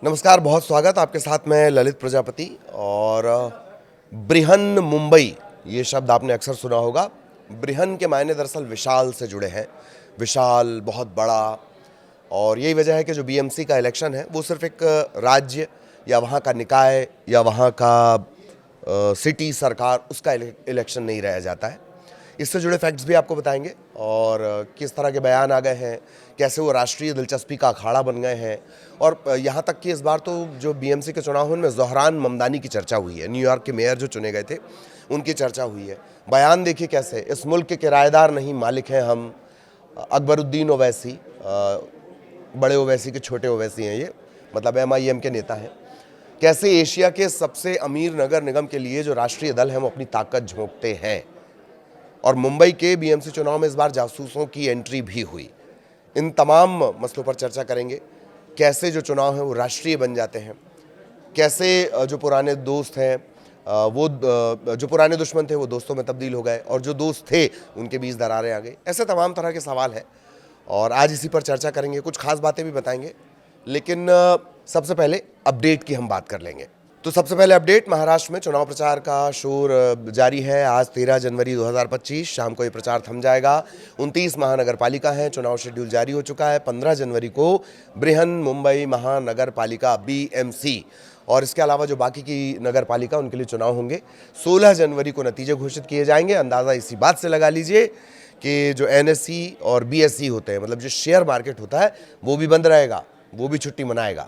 नमस्कार, बहुत स्वागत आपके साथ में ललित प्रजापति। और बृहन मुंबई ये शब्द आपने अक्सर सुना होगा। बृहन के मायने दरअसल विशाल से जुड़े हैं, विशाल, बहुत बड़ा। और यही वजह है कि जो बीएमसी का इलेक्शन है वो सिर्फ एक राज्य या वहाँ का निकाय या वहाँ का सिटी सरकार उसका इलेक्शन नहीं रह जाता है। इससे जुड़े फैक्ट्स भी आपको बताएंगे और किस तरह के बयान आ गए हैं, कैसे वो राष्ट्रीय दिलचस्पी का अखाड़ा बन गए हैं। और यहाँ तक कि इस बार तो जो बीएमसी के चुनाव में ज़ोहरान ममदानी की चर्चा हुई है, न्यूयॉर्क के मेयर जो चुने गए थे उनकी चर्चा हुई है। बयान देखिए कैसे, इस मुल्क के किराएदार नहीं मालिक हैं हम। अकबरुद्दीन ओवैसी, बड़े ओवैसी के छोटे ओवैसी हैं ये, मतलब MIM के नेता हैं। कैसे एशिया के सबसे अमीर नगर निगम के लिए जो राष्ट्रीय दल हैं वो अपनी ताकत झोंकते हैं। और मुंबई के बीएमसी चुनाव में इस बार जासूसों की एंट्री भी हुई। इन तमाम मसलों पर चर्चा करेंगे। कैसे जो चुनाव हैं वो राष्ट्रीय बन जाते हैं, कैसे जो पुराने दोस्त हैं वो जो पुराने दुश्मन थे वो दोस्तों में तब्दील हो गए और जो दोस्त थे उनके बीच दरारें आ गई। ऐसे तमाम तरह के सवाल हैं और आज इसी पर चर्चा करेंगे। कुछ खास बातें भी बताएंगे, लेकिन सबसे पहले अपडेट की हम बात कर लेंगे। तो सबसे पहले अपडेट, महाराष्ट्र में चुनाव प्रचार का शोर जारी है। आज 13 जनवरी 2025 शाम को ये प्रचार थम जाएगा। 29 महानगर पालिका हैं, चुनाव शेड्यूल जारी हो चुका है। 15 जनवरी को बृहन मुंबई महानगर पालिका BMC और इसके अलावा जो बाकी की नगर पालिका उनके लिए चुनाव होंगे। 16 जनवरी को नतीजे घोषित किए जाएंगे। अंदाज़ा इसी बात से लगा लीजिए कि जो NSE और BSE होते हैं, मतलब जो शेयर मार्केट होता है, वो भी बंद रहेगा, वो भी छुट्टी मनाएगा।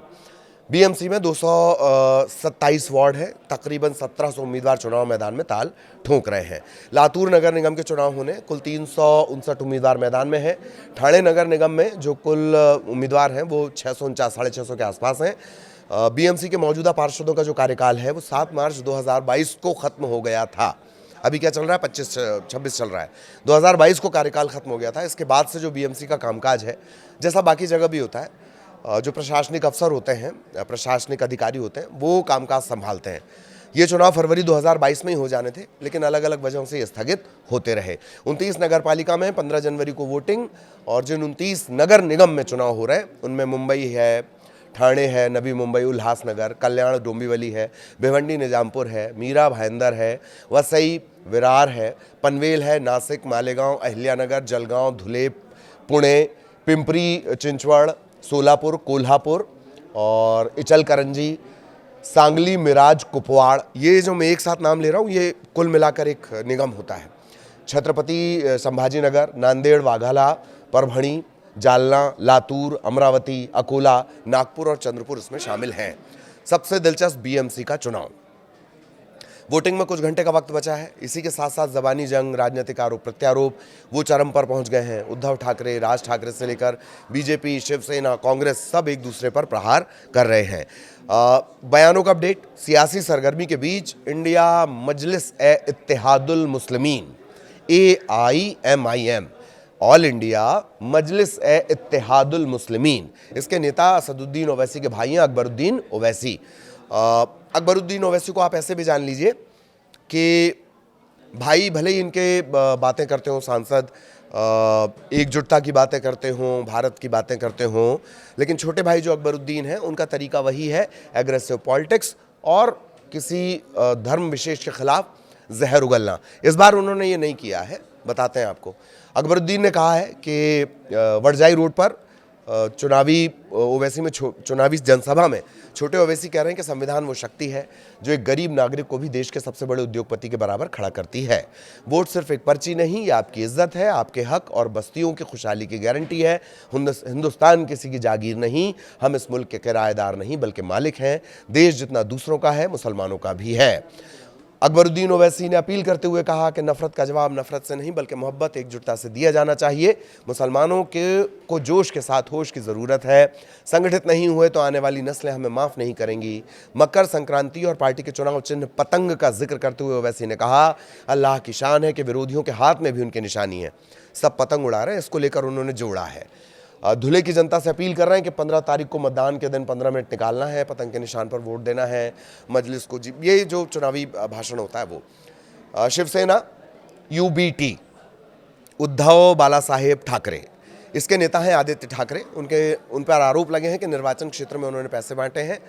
BMC में 227 वार्ड है, तकरीबन 1700 उम्मीदवार चुनाव मैदान में ताल ठोंक रहे हैं। लातूर नगर निगम के चुनाव होने कुल 359 उम्मीदवार मैदान में हैं। ठाणे नगर निगम में जो कुल उम्मीदवार हैं वो 649 650 के आसपास हैं। BMC के मौजूदा पार्षदों का जो कार्यकाल है वो 7 मार्च 2022 को ख़त्म हो गया था। अभी क्या चल रहा है, 25-26 चल रहा है। 2022 को कार्यकाल खत्म हो गया था। इसके बाद से जो BMC का कामकाज है, जैसा बाकी जगह भी होता है, जो प्रशासनिक अफसर होते हैं, प्रशासनिक अधिकारी होते हैं, वो कामकाज संभालते हैं। ये चुनाव फरवरी 2022 में ही हो जाने थे, लेकिन अलग अलग वजहों से ये स्थगित होते रहे। 29 नगर पालिका में 15 जनवरी को वोटिंग और जिन 29 नगर निगम में चुनाव हो रहे हैं उनमें मुंबई है, ठाणे है, नवी मुंबई, उल्हासनगर, कल्याण डोंबिवली है, भिवंडी निजामपुर है, मीरा भाईंदर है, वसई विरार है, पनवेल है, नासिक, मालेगांव, अहिल्यानगर, जलगांव, धुले, पुणे, पिंपरी चिंचवड़, सोलापुर, कोल्हापुर और इचलकरंजी, सांगली, मिराज, कुपवाड़। ये जो मैं एक साथ नाम ले रहा हूँ ये कुल मिलाकर एक निगम होता है। छत्रपति संभाजीनगर, नांदेड़, वाघाला, परभणी, जालना, लातूर, अमरावती, अकोला, नागपुर और चंद्रपुर इसमें शामिल हैं। सबसे दिलचस्प BMC का चुनाव। वोटिंग में कुछ घंटे का वक्त बचा है। इसी के साथ साथ ज़बानी जंग, राजनीतिक आरोप प्रत्यारोप वो चरम पर पहुंच गए हैं। उद्धव ठाकरे, राज ठाकरे से लेकर BJP, शिवसेना, कांग्रेस सब एक दूसरे पर प्रहार कर रहे हैं। बयानों का अपडेट, सियासी सरगर्मी के बीच इंडिया मजलिस-ए-इत्तेहादुल मुस्लिमीन AIMIM, ऑल इंडिया मजलिस-ए-इत्तेहादुल मुस्लिमीन, इसके नेता असदुद्दीन ओवैसी के भाई हैं अकबरुद्दीन ओवैसी। अकबरुद्दीन ओवैसी को आप ऐसे भी जान लीजिए कि भाई भले ही इनके बातें करते हों सांसद, एकजुटता की बातें करते हों, भारत की बातें करते हों, लेकिन छोटे भाई जो अकबरुद्दीन हैं उनका तरीका वही है, एग्रेसिव पॉलिटिक्स और किसी धर्म विशेष के खिलाफ जहर उगलना। इस बार उन्होंने ये नहीं किया है, बताते हैं आपको। अकबरुद्दीन ने कहा है कि वडजाई रोड पर चुनावी ओवैसी में चुनावी जनसभा में छोटे ओवैसी कह रहे हैं कि संविधान वो शक्ति है जो एक गरीब नागरिक को भी देश के सबसे बड़े उद्योगपति के बराबर खड़ा करती है। वोट सिर्फ एक पर्ची नहीं, ये आपकी इज्जत है, आपके हक और बस्तियों की खुशहाली की गारंटी है। हिंदुस्तान किसी की जागीर नहीं, हम इस मुल्क के किराएदार नहीं बल्कि मालिक हैं। देश जितना दूसरों का है मुसलमानों का भी है। अकबरुद्दीन ओवैसी ने अपील करते हुए कहा कि नफरत का जवाब नफरत से नहीं बल्कि मोहब्बत, एकजुटता से दिया जाना चाहिए। मुसलमानों को जोश के साथ होश की ज़रूरत है। संगठित नहीं हुए तो आने वाली नस्लें हमें माफ़ नहीं करेंगी। मकर संक्रांति और पार्टी के चुनाव चिन्ह पतंग का जिक्र करते हुए ओवैसी ने कहा, अल्लाह की शान है कि विरोधियों के हाथ में भी उनकी निशानी है, सब पतंग उड़ा रहे हैं। इसको लेकर उन्होंने जोड़ा है। धुले की जनता से अपील कर रहे हैं कि 15 तारीख को मतदान के दिन 15 मिनट निकालना है, पतंग के निशान पर वोट देना है, मजलिस को ये जो चुनावी भाषण होता है वो। शिवसेना UBT, उद्धव बालासाहेब ठाकरे, इसके नेता हैं आदित्य ठाकरे। उन पर आरोप लगे हैं कि निर्वाचन क्षेत्र में उन्होंने पैसे बांटे हैं।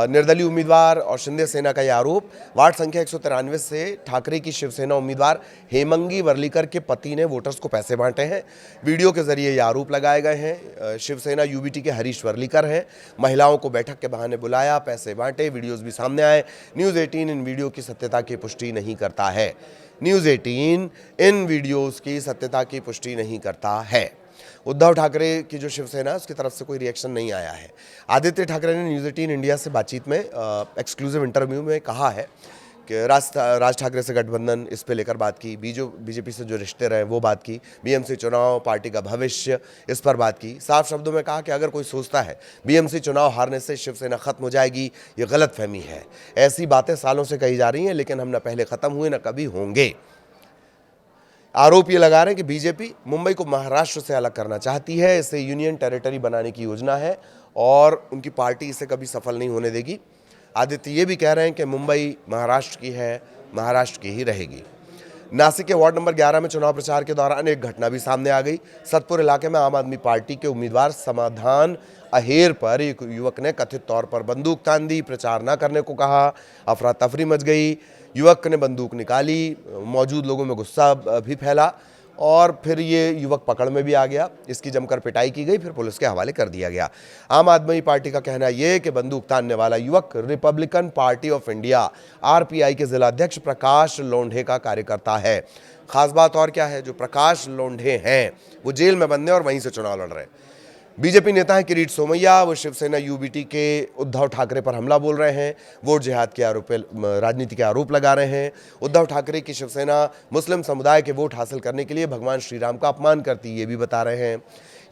निर्दलीय उम्मीदवार और शिंदे सेना का यह आरोप। वार्ड संख्या 193 से ठाकरे की शिवसेना उम्मीदवार हेमंगी वर्लीकर के पति ने वोटर्स को पैसे बांटे हैं। वीडियो के जरिए ये आरोप लगाए गए हैं। शिवसेना यूबीटी के हरीश वर्लीकर हैं। महिलाओं को बैठक के बहाने बुलाया, पैसे बांटे, वीडियोज भी सामने आए। न्यूज़ 18 इन वीडियो की सत्यता की पुष्टि नहीं करता है। न्यूज़ 18 इन वीडियोज़ की सत्यता की पुष्टि नहीं करता है। उद्धव ठाकरे की जो शिवसेना है उसकी तरफ से कोई रिएक्शन नहीं आया है। आदित्य ठाकरे ने न्यूज़ 18 इंडिया से बातचीत में एक्सक्लूसिव इंटरव्यू में कहा है कि राज ठाकरे से गठबंधन इस पे लेकर बात की, बीजेपी से जो रिश्ते रहे वो बात की, बीएमसी चुनाव, पार्टी का भविष्य, इस पर बात की। साफ शब्दों में कहा कि अगर कोई सोचता है बीएमसी चुनाव हारने से शिवसेना खत्म हो जाएगी, ये गलतफहमी है। ऐसी बातें सालों से कही जा रही हैं, लेकिन हम न पहले खत्म हुए न कभी होंगे। आरोप ये लगा रहे हैं कि बीजेपी मुंबई को महाराष्ट्र से अलग करना चाहती है, इसे यूनियन टेरिटरी बनाने की योजना है और उनकी पार्टी इसे कभी सफल नहीं होने देगी। आदित्य ये भी कह रहे हैं कि मुंबई महाराष्ट्र की है, महाराष्ट्र की ही रहेगी। नासिक के वार्ड नंबर 11 में चुनाव प्रचार के दौरान एक घटना भी सामने आ गई। सतपुर इलाके में आम आदमी पार्टी के उम्मीदवार समाधान अहेर पर एक युवक ने कथित तौर पर बंदूक तान दी, प्रचार न करने को कहा। अफरा तफरी मच गई। युवक ने बंदूक निकाली, मौजूद लोगों में गुस्सा भी फैला और फिर ये युवक पकड़ में भी आ गया। इसकी जमकर पिटाई की गई, फिर पुलिस के हवाले कर दिया गया। आम आदमी पार्टी का कहना यह कि बंदूक तानने वाला युवक Republican party of India RPI के जिलाध्यक्ष प्रकाश लोंढे का कार्यकर्ता है। खास बात और क्या है, जो प्रकाश लोंढे हैं वो जेल में बंद हैं और वहीं से चुनाव लड़ रहे हैं। बीजेपी नेता हैं किरीट सोमैया, वो शिवसेना यूबीटी के उद्धव ठाकरे पर हमला बोल रहे हैं, वोट जिहाद के आरोप, राजनीति के आरोप लगा रहे हैं। उद्धव ठाकरे की शिवसेना मुस्लिम समुदाय के वोट हासिल करने के लिए भगवान श्री राम का अपमान करती है, ये भी बता रहे हैं।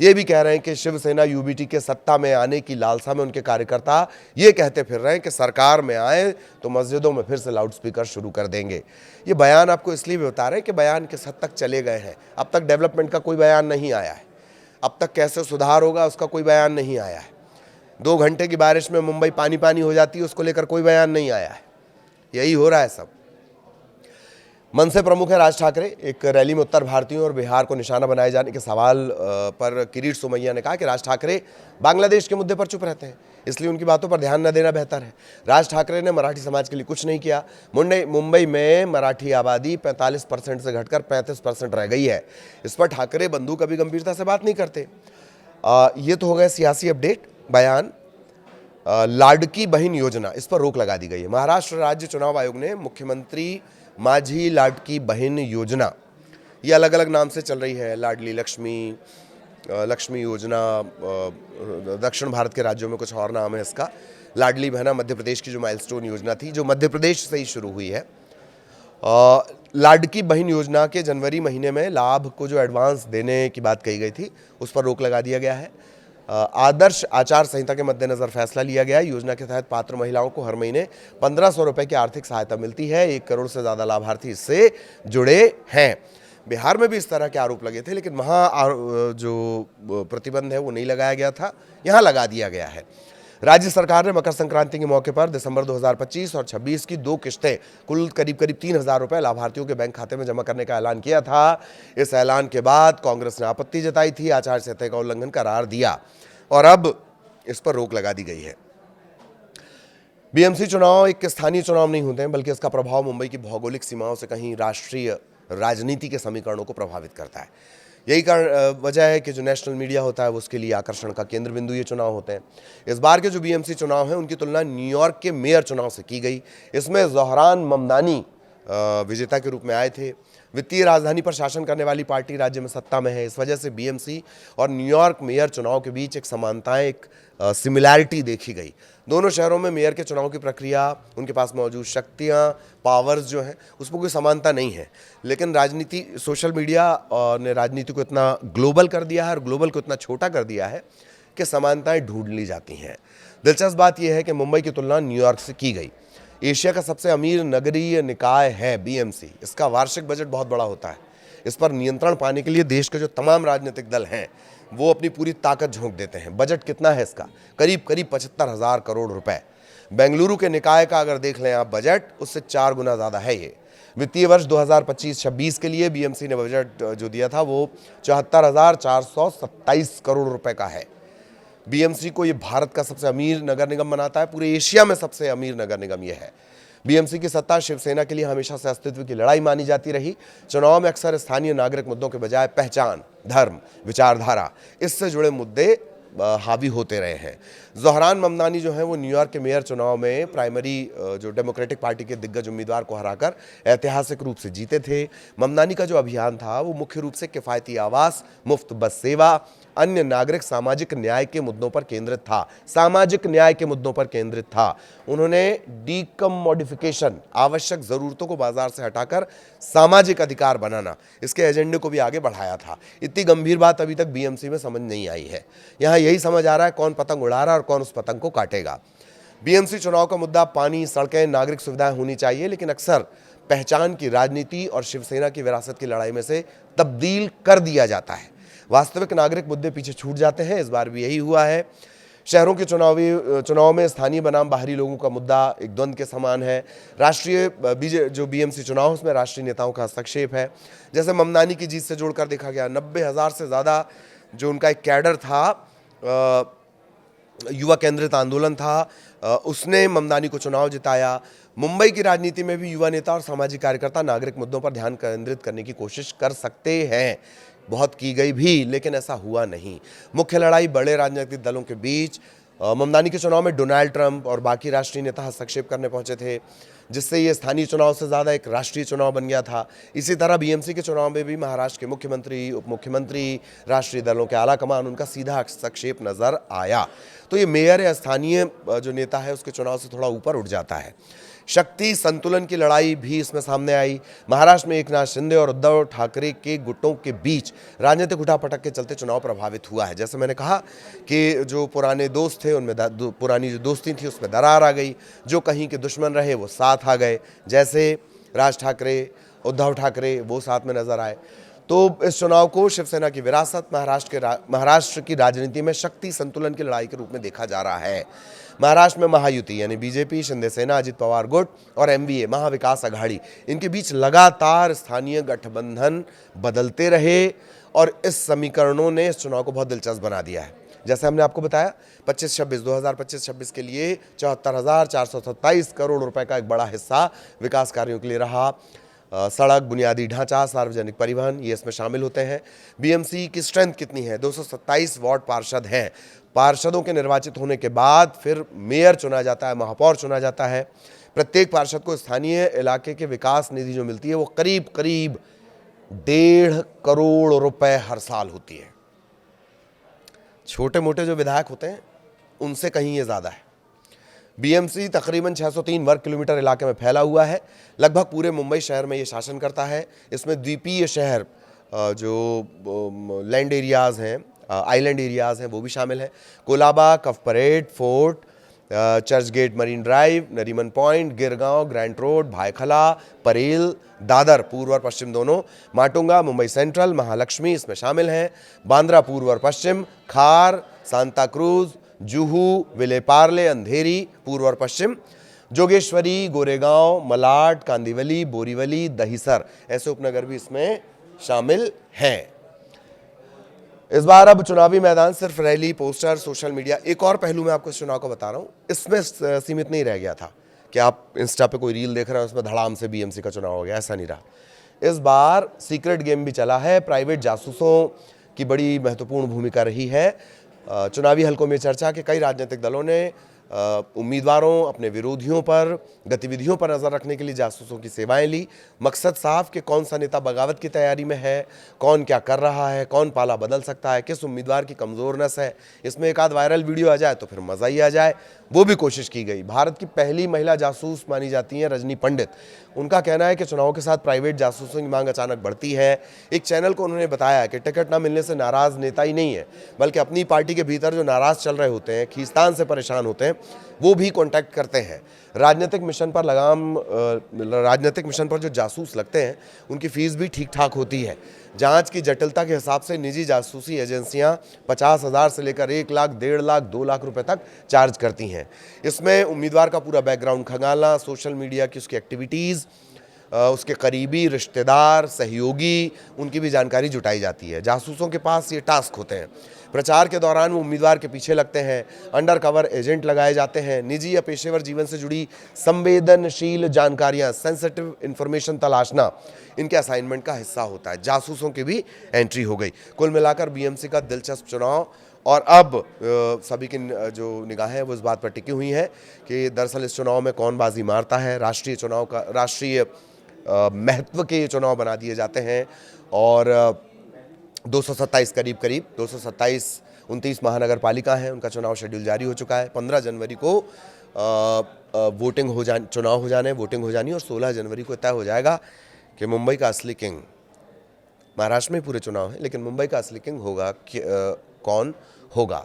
ये भी कह रहे हैं कि शिवसेना यूबीटी के सत्ता में आने की लालसा में उनके कार्यकर्ता ये कहते फिर रहे हैं कि सरकार में आए तो मस्जिदों में फिर से लाउडस्पीकर शुरू कर देंगे। ये बयान आपको इसलिए भी बता रहे हैं कि बयान किस हद तक चले गए हैं। अब तक डेवलपमेंट का कोई बयान नहीं आया है, अब तक कैसे सुधार होगा उसका कोई बयान नहीं आया है। 2 घंटे की बारिश में मुंबई पानी पानी हो जाती है, उसको लेकर कोई बयान नहीं आया है। यही हो रहा है सब। मनसे प्रमुख है राज ठाकरे। एक रैली में उत्तर भारतीयों और बिहार को निशाना बनाए जाने के सवाल पर किरीट सोमैया ने कहा कि राज ठाकरे बांग्लादेश के मुद्दे पर चुप रहते हैं, इसलिए उनकी बातों पर ध्यान न देना बेहतर है। राज ठाकरे ने मराठी समाज के लिए कुछ नहीं किया। मुंबई में मराठी आबादी 45% से घटकर 35% रह गई है। इस पर ठाकरे बंधु कभी गंभीरता से बात नहीं करते। ये तो हो गया सियासी अपडेट। बयान लाडकी बहन योजना, इस पर रोक लगा दी गई है। महाराष्ट्र राज्य चुनाव आयोग ने मुख्यमंत्री माझी लाडकी बहन योजना, ये अलग अलग नाम से चल रही है, लाडली लक्ष्मी योजना, दक्षिण भारत के राज्यों में कुछ और नाम है इसका। लाडली बहना मध्य प्रदेश की जो माइलस्टोन योजना थी, जो मध्य प्रदेश से ही शुरू हुई है। लाडकी बहन योजना के जनवरी महीने में लाभ को जो एडवांस देने की बात कही गई थी, उस पर रोक लगा दिया गया है। आदर्श आचार संहिता के मद्देनजर फैसला लिया गया है। योजना के तहत पात्र महिलाओं को हर महीने 1500 रुपए की आर्थिक सहायता मिलती है। 1 करोड़ से ज़्यादा लाभार्थी इससे जुड़े हैं। बिहार में भी इस तरह के आरोप लगे थे, लेकिन वहाँ जो प्रतिबंध है वो नहीं लगाया गया था, यहाँ लगा दिया गया है। राज्य सरकार ने मकर संक्रांति के मौके पर दिसंबर 2025 और 26 की 2 किश्तें कुल करीब 3000 रुपए लाभार्थियों के बैंक खाते में जमा करने का ऐलान किया था। इस ऐलान के बाद कांग्रेस ने आपत्ति जताई थी, आचार संहिता का उल्लंघन करार दिया और अब इस पर रोक लगा दी गई है। बीएमसी चुनाव एक स्थानीय चुनाव नहीं होते हैं, बल्कि इसका प्रभाव मुंबई की भौगोलिक सीमाओं से कहीं राष्ट्रीय राजनीति के समीकरणों को प्रभावित करता है। यही कारण वजह है कि जो नेशनल मीडिया होता है वो उसके लिए आकर्षण का केंद्र बिंदु ये चुनाव होते हैं। इस बार के जो बीएमसी चुनाव हैं उनकी तुलना न्यूयॉर्क के मेयर चुनाव से की गई। इसमें ज़ोहरान ममदानी विजेता के रूप में आए थे। वित्तीय राजधानी पर शासन करने वाली पार्टी राज्य में सत्ता में है। इस वजह से बीएमसी और न्यूयॉर्क मेयर चुनाव के बीच एक समानताएं, एक सिमिलैरिटी देखी गई। दोनों शहरों में मेयर के चुनाव की प्रक्रिया, उनके पास मौजूद शक्तियां, पावर्स जो हैं, उसमें कोई समानता नहीं है। लेकिन राजनीति, सोशल मीडिया ने राजनीति को इतना ग्लोबल कर दिया है और ग्लोबल को इतना छोटा कर दिया है कि समानताएं ढूंढ ली जाती हैं। दिलचस्प बात यह है कि मुंबई की तुलना न्यूयॉर्क से की गई। एशिया का सबसे अमीर नगरीय निकाय है बीएमसी। इसका वार्षिक बजट बहुत बड़ा होता है। इस पर नियंत्रण पाने के लिए देश के जो तमाम राजनीतिक दल हैं वो अपनी पूरी ताकत झोंक देते हैं। बजट कितना है इसका? करीब 75,000 करोड़ रुपए। बेंगलुरु के निकाय का अगर देख लें आप बजट, उससे 4 गुना ज़्यादा है ये। वित्तीय वर्ष 2025-26 के लिए बीएमसी ने बजट जो दिया था वो 74,427 करोड़ रुपए का है। बीएमसी को ये भारत का सबसे अमीर नगर निगम बनाता है, पूरे एशिया में सबसे अमीर नगर निगम ये है। बीएमसी की सत्ता शिवसेना के लिए हमेशा से अस्तित्व की लड़ाई मानी जाती रही। चुनाव में अक्सर स्थानीय नागरिक मुद्दों के बजाय पहचान, धर्म, विचारधारा, इससे जुड़े मुद्दे हावी होते रहे हैं। ज़ोहरान ममदानी जो हैं वो न्यूयॉर्क के मेयर चुनाव में प्राइमरी जो डेमोक्रेटिक पार्टी के दिग्गज उम्मीदवार को हराकर ऐतिहासिक रूप से जीते थे। ममदानी का जो अभियान था वो मुख्य रूप से किफ़ायती आवास, मुफ्त बस सेवा, अन्य नागरिक सामाजिक न्याय के मुद्दों पर केंद्रित था। सामाजिक न्याय के मुद्दों पर केंद्रित था। उन्होंने डीकमोडिफिकेशन, आवश्यक ज़रूरतों को बाजार से हटाकर सामाजिक अधिकार बनाना, इसके एजेंडे को भी आगे बढ़ाया था। इतनी गंभीर बात अभी तक बीएमसी में समझ नहीं आई है। यहाँ यही समझ आ रहा है कौन पतंग उड़ा रहा है और कौन उस पतंग को काटेगा। बीएमसी चुनाव का मुद्दा पानी, सड़कें, नागरिक सुविधाएं होनी चाहिए, लेकिन अक्सर पहचान की राजनीति और शिवसेना की विरासत की लड़ाई में से तब्दील कर दिया जाता है। वास्तविक नागरिक मुद्दे पीछे छूट जाते हैं। इस बार भी यही हुआ है। शहरों के चुनाव में स्थानीय बनाम बाहरी लोगों का मुद्दा एक द्वंद्व के समान है। राष्ट्रीय जो बीएमसी चुनाव उसमें राष्ट्रीय नेताओं का हस्तक्षेप है। जैसे ममदानी की जीत से जोड़कर देखा गया, 90,000 से ज़्यादा जो उनका एक कैडर था, युवा केंद्रित आंदोलन था, उसने ममदानी को चुनाव जिताया। मुंबई की राजनीति में भी युवा नेता और सामाजिक कार्यकर्ता नागरिक मुद्दों पर ध्यान केंद्रित करने की कोशिश कर सकते हैं। बहुत की गई भी, लेकिन ऐसा हुआ नहीं। मुख्य लड़ाई बड़े राजनीतिक दलों के बीच। ममदानी के चुनाव में डोनाल्ड ट्रंप और बाकी राष्ट्रीय नेता हस्तक्षेप करने पहुंचे थे, जिससे ये स्थानीय चुनाव से ज़्यादा एक राष्ट्रीय चुनाव बन गया था। इसी तरह बीएमसी के चुनाव में भी महाराष्ट्र के मुख्यमंत्री, उप मुख्यमंत्री, राष्ट्रीय दलों के आला कमान, उनका सीधा हस्तक्षेप नजर आया। तो ये मेयर या स्थानीय जो नेता है उसके चुनाव से थोड़ा ऊपर उठ जाता है। शक्ति संतुलन की लड़ाई भी इसमें सामने आई। महाराष्ट्र में एकनाथ शिंदे और उद्धव ठाकरे के गुटों के बीच राजनीतिक उठापटक के चलते चुनाव प्रभावित हुआ है। जैसे मैंने कहा कि जो पुराने दोस्त थे उनमें पुरानी जो दोस्ती थी उसमें दरार आ गई। जो कहीं के दुश्मन रहे वो साथ आ गए, जैसे राज ठाकरे, उद्धव ठाकरे, वो साथ में नजर आए। तो इस चुनाव को शिवसेना की विरासत, महाराष्ट्र की राजनीति में शक्ति संतुलन की लड़ाई के रूप में देखा जा रहा है। महाराष्ट्र में महायुति यानी बीजेपी, शिंदे सेना, अजित पवार गुट और एमवीए महाविकास अघाड़ी, इनके बीच लगातार स्थानीय गठबंधन बदलते रहे और इस समीकरणों ने इस चुनाव को बहुत दिलचस्प बना दिया है। जैसे हमने आपको बताया 2025-26 के लिए 74,427 करोड़ रुपए का एक बड़ा हिस्सा विकास कार्यों के लिए रहा। सड़क, बुनियादी ढांचा, सार्वजनिक परिवहन, ये इसमें शामिल होते हैं। बीएमसी की स्ट्रेंथ कितनी है? 227 वार्ड पार्षद हैं। पार्षदों के निर्वाचित होने के बाद फिर मेयर चुना जाता है, महापौर चुना जाता है। प्रत्येक पार्षद को स्थानीय इलाके के विकास निधि जो मिलती है वो करीब करीब 1.5 करोड़ रुपए हर साल होती है। छोटे मोटे जो विधायक होते हैं उनसे कहीं ये ज़्यादा है। बीएमसी तकरीबन 603 वर्ग किलोमीटर इलाके में फैला हुआ है। लगभग पूरे मुंबई शहर में ये शासन करता है। इसमें द्वीपीय शहर जो लैंड एरियाज़ हैं, आइलैंड एरियाज़ हैं, वो भी शामिल हैं। कोलाबा, कफ परेड, फोर्ट, चर्च गेट, मरीन ड्राइव, नरीमन पॉइंट, गिरगांव, ग्रैंट रोड, भायखला, परेल, दादर पूर्व और पश्चिम दोनों, माटुंगा, मुंबई सेंट्रल, महालक्ष्मी इसमें शामिल हैं। बांद्रा पूर्व और पश्चिम, खार, सांता क्रूज, जुहू, विलेपार्ले, अंधेरी पूर्व और पश्चिम, जोगेश्वरी, गोरेगांव, मलाड, कांदिवली, बोरीवली, दहिसर ऐसे उपनगर भी इसमें शामिल हैं। इस बार अब चुनावी मैदान सिर्फ रैली, पोस्टर, सोशल मीडिया, एक और पहलू मैं आपको इस चुनाव को बता रहा हूँ, इसमें सीमित नहीं रह गया था कि आप इंस्टा पे कोई रील देख रहे हो उसमें धड़ाम से बीएमसी का चुनाव हो गया, ऐसा नहीं रहा। इस बार सीक्रेट गेम भी चला है। प्राइवेट जासूसों की बड़ी महत्वपूर्ण भूमिका रही है। चुनावी हलकों में चर्चा कि कई राजनीतिक दलों ने उम्मीदवारों, अपने विरोधियों पर गतिविधियों पर नज़र रखने के लिए जासूसों की सेवाएं ली। मकसद साफ कि कौन सा नेता बगावत की तैयारी में है, कौन क्या कर रहा है, कौन पाला बदल सकता है, किस उम्मीदवार की कमज़ोर नस है। इसमें एक आध वायरल वीडियो आ जाए तो फिर मज़ा ही आ जाए, वो भी कोशिश की गई। भारत की पहली महिला जासूस मानी जाती हैं रजनी पंडित। उनका कहना है कि चुनाव के साथ प्राइवेट जासूसों की मांग अचानक बढ़ती है। एक चैनल को उन्होंने बताया कि टिकट न मिलने से नाराज़ नेता ही नहीं है, बल्कि अपनी पार्टी के भीतर जो नाराज़ चल रहे होते हैं, खींचतान से परेशान होते हैं, वो भी कॉन्टैक्ट करते हैं। राजनीतिक मिशन पर जो जासूस लगते हैं उनकी फीस भी ठीक ठाक होती है। जांच की जटिलता के हिसाब से निजी जासूसी एजेंसियां 50,000 से लेकर 1 लाख, 1.5 लाख, 2 लाख रुपए तक चार्ज करती हैं। इसमें उम्मीदवार का पूरा बैकग्राउंड खंगालना, सोशल मीडिया की उसकी एक्टिविटीज़, उसके करीबी रिश्तेदार, सहयोगी, उनकी भी जानकारी जुटाई जाती है। जासूसों के पास ये टास्क होते हैं। प्रचार के दौरान वो उम्मीदवार के पीछे लगते हैं, अंडर कवर एजेंट लगाए जाते हैं, निजी या पेशेवर जीवन से जुड़ी संवेदनशील जानकारियां, सेंसिटिव इंफॉर्मेशन तलाशना इनके असाइनमेंट का हिस्सा होता है। जासूसों की भी एंट्री हो गई। कुल मिलाकर बीएमसी का दिलचस्प चुनाव, और अब सभी की जो निगाहें वो इस बात पर टिकी हुई हैं कि दरअसल इस चुनाव में कौन बाजी मारता है। राष्ट्रीय महत्व के ये चुनाव बना दिए जाते हैं और 227 करीब 29 महानगर पालिका हैं, उनका चुनाव शेड्यूल जारी हो चुका है। 15 जनवरी को चुनाव हो जाने, वोटिंग हो जानी, और 16 जनवरी को तय हो जाएगा कि मुंबई का असली किंग, महाराष्ट्र में पूरे चुनाव है लेकिन मुंबई का असली किंग होगा कौन होगा।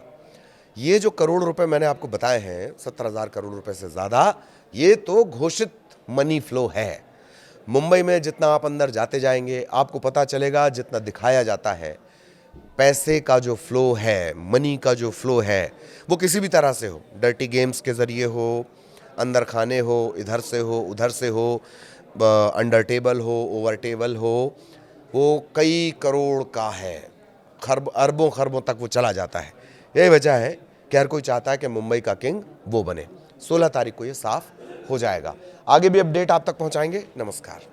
ये जो करोड़ रुपए मैंने आपको बताए हैं, 70,000 करोड़ रुपए से ज़्यादा, ये तो घोषित मनी फ्लो है। मुंबई में जितना आप अंदर जाते जाएंगे आपको पता चलेगा, जितना दिखाया जाता है, पैसे का जो फ्लो है, मनी का जो फ्लो है, वो किसी भी तरह से हो, डर्टी गेम्स के ज़रिए हो, अंदर खाने हो, इधर से हो, उधर से हो, अंडर टेबल हो, ओवर टेबल हो, वो कई करोड़ का है, अरबों खरबों तक वो चला जाता है। यही वजह है कि हर कोई चाहता है कि मुंबई का किंग वो बने। 16 तारीख को ये साफ हो जाएगा। आगे भी अपडेट आप तक पहुंचाएंगे। नमस्कार।